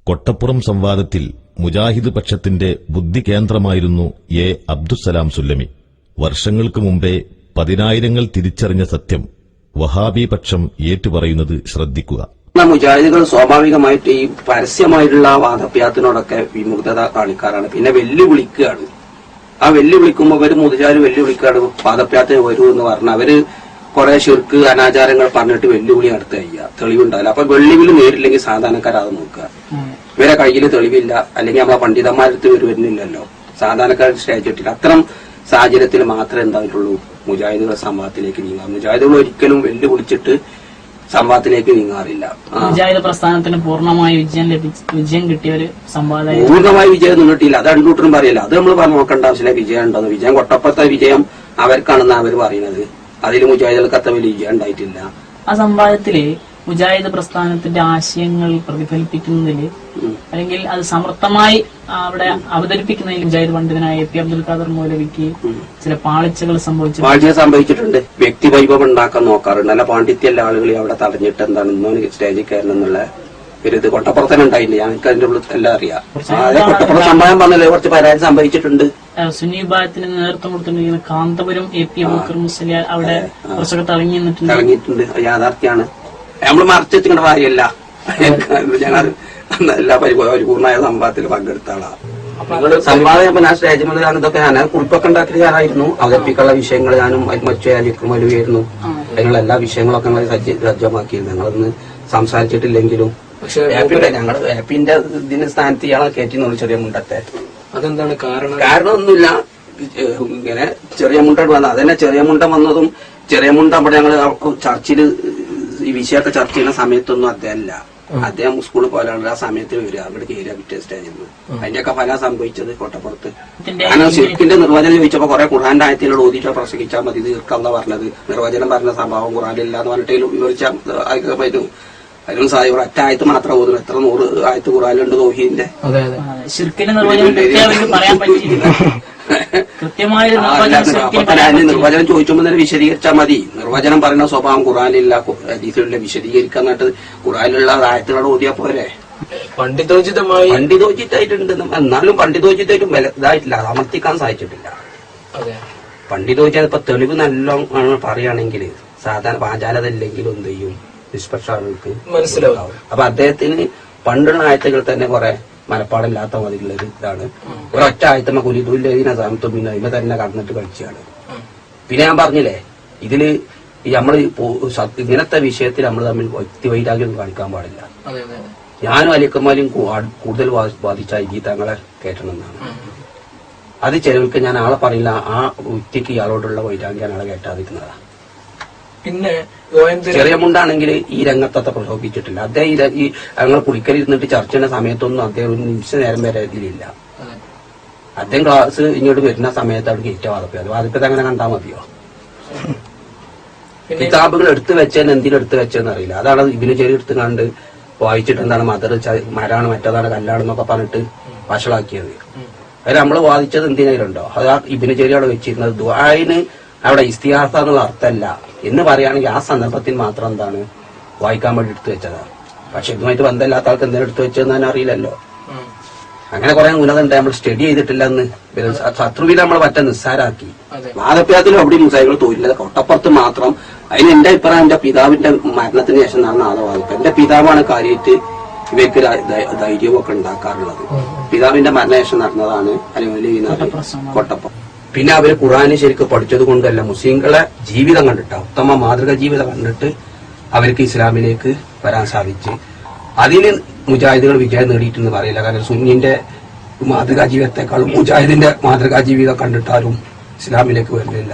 കൊട്ടപ്പുറം സംവാദത്തിൽ മുജാഹിദ് പക്ഷത്തിന്റെ ബുദ്ധികേന്ദ്രമായിരുന്നു എ. അബ്ദുസ്സലാം സുല്ലമി. വർഷങ്ങൾക്ക് മുമ്പേ 10,000 തിരിച്ചറിഞ്ഞ സത്യം വഹാബി പക്ഷം ഏറ്റുപറയുന്നത് ശ്രദ്ധിക്കുക. മുജാഹിദുകൾ സ്വാഭാവികമായിട്ട് ഈ പരസ്യമായിട്ടുള്ള വാദപ്യാത്തിനോടൊക്കെ വിമുക്തത കാണിക്കാറാണ്. പിന്നെ വെല്ലുവിളിക്കുകയാണ്. ആ വെല്ലുവിളിക്കുമ്പോൾ അവര് മുജാഹിദ് വെല്ലുവിളിക്കുകയാണ്, വാദപ്യാത്തിന് വരൂ എന്ന് പറഞ്ഞാൽ അവര് കുറെ ശിർക്ക് അനാചാരങ്ങൾ പറഞ്ഞിട്ട് വെല്ലുവിളി നടത്തുക ചെയ്യുക, തെളിവുണ്ടാവില്ല. അപ്പൊ വെല്ലുവിളി നേരില്ലെങ്കിൽ സാധാരണക്കാരത് നോക്കുക. ഇവരെ കയ്യിൽ തെളിവില്ല, അല്ലെങ്കിൽ നമ്മളെ പണ്ഡിതന്മാരടുത്ത് വരുന്നില്ലല്ലോ, സാധാരണക്കാർ സ്റ്റേജ് ഇട്ടില്ല. അത്തരം സാഹചര്യത്തിൽ മാത്രമേ എന്തായിട്ടുള്ളൂ മുജാഹിദുകൾ സംവാദത്തിലേക്ക് നീങ്ങാം. മുജാഹിദുകൾ ഒരിക്കലും വെല്ലുവിളിച്ചിട്ട് സംവാദത്തിലേക്ക് നീങ്ങാറില്ല. മുജാഹിദ് പ്രസ്ഥാനത്തിന് പൂർണ്ണമായി വിജയം കിട്ടിയ ഒരു സംവാദം. പൂർണ്ണമായി വിജയം നിന്നിട്ടില്ല, അത് രണ്ടൂട്ടരും പറയില്ല. അത് നമ്മൾ നോക്കേണ്ട ആവശ്യമില്ല. വിജയം ഉണ്ടോന്ന്, വിജയം കൊട്ടപ്പുറത്തെ വിജയം അവർക്കാണെന്ന് അവർ പറയുന്നത്. അതിൽ മുജാഹിദുകൾക്ക് അത്ര വലിയ വിജയം ഉണ്ടായിട്ടില്ല. ആ സംവാദത്തില് മുജാഹിദ് പ്രസ്ഥാനത്തിന്റെ ആശയങ്ങൾ പ്രതിഫലിപ്പിക്കുന്നതിൽ അല്ലെങ്കിൽ അത് സമർത്ഥമായി അവിടെ അവതരിപ്പിക്കുന്നതിൽ മുജാഹിദ് പണ്ഡിതനായ പി. അബ്ദുൽ ഖാദർ മൗലവിക്ക് ചില പാളിച്ചകൾ സംഭവിച്ചിട്ടുണ്ട്. വ്യക്തി വൈഭവം ഉണ്ടാക്കാൻ നോക്കാറുണ്ട്. നല്ല പാണ്ഡിത്യല്ല ആളുകളെ അവിടെ തടഞ്ഞിട്ട് എന്താണ് ഇന്നോന് സ്റ്റേജിൽ കയറണം എന്നുള്ള ഒരു ഇത് കൊട്ടപ്പുറത്തന്നെ ഉണ്ടായില്ല. ഞങ്ങൾക്ക് അതിന്റെ ഉള്ളിൽ എല്ലാം അറിയാം. കൊട്ടപ്പുറം സംഭവം പറഞ്ഞല്ലേ കുറച്ച് പരാതി സംഭവിച്ചിട്ടുണ്ട്. സുന്നി വിഭാഗത്തിന് നേതൃത്വം കൊടുത്തിരിക്കുന്ന കാന്തപുരം എ. പി. അബൂബക്കർ മുസ്ലിയാർ അവിടെ കുറച്ചൊക്കെ തടങ്ങിയിട്ടുണ്ട്. യാഥാർത്ഥ്യമാണ്. നമ്മൾ മറച്ചു വെച്ചിട്ട് കാര്യമല്ല. ഞങ്ങൾ എല്ലാ പരിപൂർണമായ സംവാദത്തിൽ പങ്കെടുത്ത ആളാണ്. സംവാദം ഞാൻ സ്റ്റേജ് മുതൽ ഇതൊക്കെ ഞാൻ കുറിപ്പൊക്കെ ഉണ്ടാക്കിയ ഞാനായിരുന്നു. അവതരിപ്പിക്കാനുള്ള വിഷയങ്ങൾ ഞാനും മലുവായിരുന്നു. അതിനുള്ള എല്ലാ വിഷയങ്ങളൊക്കെ ഞങ്ങൾ സജ്ജമാക്കിയിരുന്നു. ഞങ്ങളൊന്ന് സംസാരിച്ചിട്ടില്ലെങ്കിലും ഞങ്ങൾ ഹാപ്പിന്റെ ഇതിന്റെ സ്ഥാനത്ത് ഇയാളെ കയറ്റിന്നുള്ളൂ ചെറിയ മുണ്ടത്തെ. അതെന്താണ് കാരണം? കാരണമൊന്നുമില്ല, ഇങ്ങനെ ചെറിയ മുണ്ട വന്നത്. അതന്നെ ചെറിയ മുണ്ട വന്നതും ചെറിയ മുണ്ട അവിടെ ഞങ്ങൾ ചർച്ചിൽ ഈ വിഷയമൊക്കെ ചർച്ച ചെയ്യുന്ന സമയത്തൊന്നും അദ്ദേഹം സ്കൂളിൽ പോലാണ് ആ സമയത്ത് വരിക, അവിടെ കയറിയ പിറ്റേ സ്റ്റേജിൽ നിന്ന്. അതിന്റെയൊക്കെ ഫലം സംഭവിച്ചത് കൊട്ടപ്പുറത്ത്. കാരണം ശിർക്കിന്റെ നിർവചനം ചോദിച്ചപ്പോ കുറെ ഖുർആന്റെ ആയത്തിനോട് ഓതിയിട്ട് പ്രസംഗിച്ചാൽ മതി, ഇത് തീർക്കാന്ന പറഞ്ഞത്. നിർവചനം പറഞ്ഞ സംഭവം ഖുർആനില്ല എന്ന് പറഞ്ഞിട്ട് വിവരിച്ചാൽ പറ്റും. അതിനും സാധ്യത ഒറ്റ ആയത്ത് മാത്രം ഓതുന്നു. എത്ര 100 ആയത്ത് ഖുർആനിലുണ്ട് തൗഹീദിന്റെ. നിർവചനം ചോദിച്ചുമ്പോ തന്നെ വിശദീകരിച്ചാൽ മതി. നിർവചനം പറയുന്ന സ്വഭാവം ഖുർആനില്ല, ഹദീസിലുള്ള വിശദീകരിക്കാനായിട്ട് ഖുർആനിലുള്ള ആയത്തുകളോട് ഓതിയാ പോരെ. പണ്ഡിതോചിതായിട്ടുണ്ട്. എന്നാലും പണ്ഡിതോചിതായിട്ടും ഇതായിട്ടില്ല, അമർത്തിക്കാൻ സാധിച്ചിട്ടില്ല. പണ്ഡിതോചിത ഇപ്പൊ തെളിവ് നല്ലോണം പറയുകയാണെങ്കിൽ സാധാരണ പാചാലത ഇല്ലെങ്കിലും എന്ത് ചെയ്യും, നിഷ്പക്ഷ ആളുകൾക്ക് മനസ്സിലാവും. അപ്പൊ അദ്ദേഹത്തിന് പണ്ടുള്ള ആയത്തുകൾ തന്നെ കുറെ മനപ്പാടില്ലാത്ത മതിലുള്ളൊരു ഇതാണ്. ഒരൊറ്റ ആയത്തമ്മ കുലിദുല്ലദീന സഅംതും മിൻ അതിമ തന്നെ കടന്നിട്ട് കളിച്ചാണ്. പിന്നെ ഞാൻ പറഞ്ഞില്ലേ, ഇതില് നമ്മൾ ഇങ്ങനത്തെ വിഷയത്തിൽ നമ്മൾ തമ്മിൽ വ്യക്തി വൈരാഗ്യം കാണിക്കാൻ പാടില്ല. ഞാനും അലിക്കന്മാരും കൂടുതൽ ബാധിച്ച ഈ തങ്ങളെ കേട്ടണമെന്നാണ്. അത് ചിലർക്ക് ഞാൻ ആളെ പറയില്ല, ആ വ്യക്തിക്ക് ഇയാളോടുള്ള വൈരാഗ്യം ആളെ കേട്ടാതിരിക്കുന്നതാണ്. പിന്നെ ചെറിയ മുണ്ടാണെങ്കിൽ ഈ രംഗത്തത്തെ പ്രലോഭിച്ചിട്ടില്ല. അദ്ദേഹം ഈ ഞങ്ങൾ കുളിക്കലിരുന്നിട്ട് ചർച്ച ചെയ്യുന്ന സമയത്തൊന്നും അദ്ദേഹം ഒരു നിമിഷ നേരം വരെ ഇതിലില്ല. അദ്ദേഹം ക്ലാസ് ഇങ്ങോട്ട് വരുന്ന സമയത്ത് അവിടെ കയറ്റ വാദപ്പത് അങ്ങനെ കണ്ടാൽ മതിയോ? കിതാബുകൾ എടുത്തു വെച്ചെന്ന് എന്തിനെടുത്ത് വെച്ചെന്ന് അറിയില്ല. അതാണ് ഇബിന് ചെറിയ എടുത്ത് കണ്ട് വായിച്ചിട്ട് എന്താണ് മരാണ് മറ്റേതാണ് കല്ലാണെന്നൊക്കെ പറഞ്ഞിട്ട് വഷളാക്കിയത്. അത് നമ്മൾ വാദിച്ചത് എന്തിനായിരുണ്ടോ? അത് ആ ഇബിന് ചെറിയ അവിടെ വെച്ചിരുന്നത് ദുആന് അവിടെ ഇസ്തിഹാസ എന്നുള്ള അർത്ഥമല്ല എന്ന് പറയുകയാണെങ്കിൽ ആ സന്ദർഭത്തിൽ മാത്രം എന്താണ് വായിക്കാൻ വേണ്ടി എടുത്തു വെച്ചതാണ്. പക്ഷെ ഇതുമായിട്ട് ബന്ധമില്ലാത്ത ആൾക്ക് എന്തെങ്കിലും എടുത്തു വെച്ചതെന്ന് തന്നെ അറിയില്ലല്ലോ. അങ്ങനെ കുറെ ഉന്നതുണ്ട്, നമ്മൾ സ്റ്റഡി ചെയ്തിട്ടില്ലെന്ന്. ശത്രുവിനെ നമ്മൾ മറ്റേ നിസ്സാരാക്കി. വാദപ്യാത്തിലും അവിടെ മുസായികൾ തോന്നില്ല, കൊട്ടപ്പുറത്ത് മാത്രം. അതിന് എന്റെ അഭിപ്രായം എന്റെ പിതാവിന്റെ മരണത്തിന് ശേഷം നടന്ന ആദവാദിപ്പ്. എന്റെ പിതാവാണ് കാര്യമായിട്ട് ഇവർക്ക് ധൈര്യവും ഒക്കെ ഉണ്ടാക്കാറുള്ളത്. പിതാവിന്റെ മരണശേഷം നടന്നതാണ് അല്ലെങ്കിൽ കൊട്ടപ്പുറം. പിന്നെ അവര് ഖുർആനെ ശരിക്കും പഠിച്ചത് കൊണ്ടല്ല, മുസ്ലിങ്ങളെ ജീവിതം കണ്ടിട്ട്, ഉത്തമ മാതൃക ജീവിതം കണ്ടിട്ട് അവർക്ക് ഇസ്ലാമിലേക്ക് വരാൻ സാധിച്ചു. അതിന് മുജാഹിദുകൾ വിജയം നേടിയിട്ടെന്ന് പറയില്ല. കാരണം സുന്നിന്റെ മാതൃകാ ജീവിതത്തെക്കാളും മുജാഹിദിന്റെ മാതൃകാ ജീവിതം കണ്ടിട്ടാരും ഇസ്ലാമിലേക്ക് വരുന്നില്ല.